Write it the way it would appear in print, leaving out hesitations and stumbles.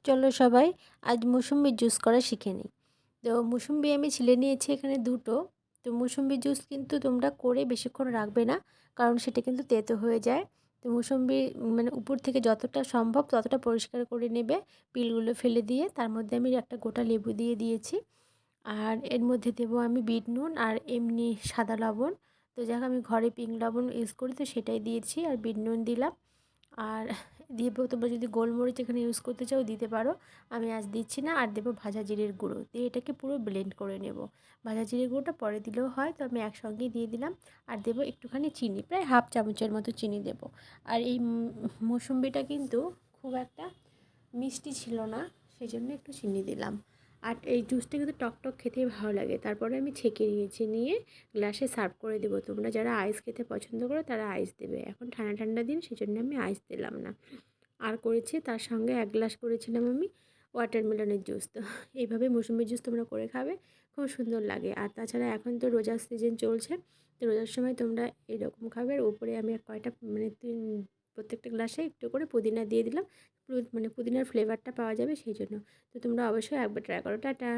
চলো সবাই আজ মুসুম্বির জুস করা শিখে নিই। তো মুসুম্বি আমি ছিলে নিয়েছি এখানে দুটো। তো মুসুম্বি জুস কিন্তু তোমরা করে বেশিক্ষণ রাখবে না, কারণ সেটা কিন্তু তেতো হয়ে যায়। তো মুসুম্বি মানে উপর থেকে যতটা সম্ভব ততটা পরিষ্কার করে নেবে, পিলগুলো ফেলে দিয়ে। তার মধ্যে আমি একটা গোটা লেবু দিয়ে দিয়েছি, আর এর মধ্যে দেবো আমি বিট নুন আর এমনি সাদা লবণ। তো যাক আমি ঘরে পিঙ্ক লবণ ইউজ করি, তো সেটাই দিয়েছি, আর বিট নুন দিলাম। আর দেবো, তোমরা যদি গোলমরিচ এখানে ইউজ করতে চাও দিতে পারো, আমি আজ দিচ্ছি না। আর দেবো ভাজা জিরের গুঁড়ো দিয়ে এটাকে পুরো ব্লেন্ড করে নেব। ভাজা জিরের গুঁড়োটা পরে দিলেও হয়, তো আমি একসঙ্গেই দিয়ে দিলাম। আর দেবো একটুখানি চিনি, প্রায় হাফ চামচের মতো চিনি দেবো। আর এই মৌসুম্বিটা কিন্তু খুব একটা মিষ্টি ছিল না, সেই জন্য একটু চিনি দিলাম। আর এই জুসটা কিন্তু টক খেতেই ভালো লাগে। তারপরে আমি ছেঁকে নিয়েছি, নিয়ে গ্লাসে সার্ভ করে দেবো। তোমরা যারা আইস খেতে পছন্দ করো তারা আইস দেবে, এখন ঠান্ডা ঠান্ডা দিন, সেই জন্য আমি আইস দিলাম না। আর করেছি তার সঙ্গে 1 গ্লাস করেছিলাম আমি ওয়াটারমেলনের জুস। তো এইভাবে মৌসুমি জুস তোমরা করে খাবে, খুব সুন্দর লাগে। আর তাছাড়া এখন তো রোজার সিজন চলছে, তো রোজার সময় তোমরা এরকম খাবে। আর উপরে আমি কয়টা মানে প্রত্যেকটা গ্লাসে একটু করে পুদিনা দিয়ে দিলাম, মানে পুদিনার ফ্লেভারটা পাওয়া যাবে সেই জন্য। তো তোমরা অবশ্যই একবার ট্রাই করো। টাটা।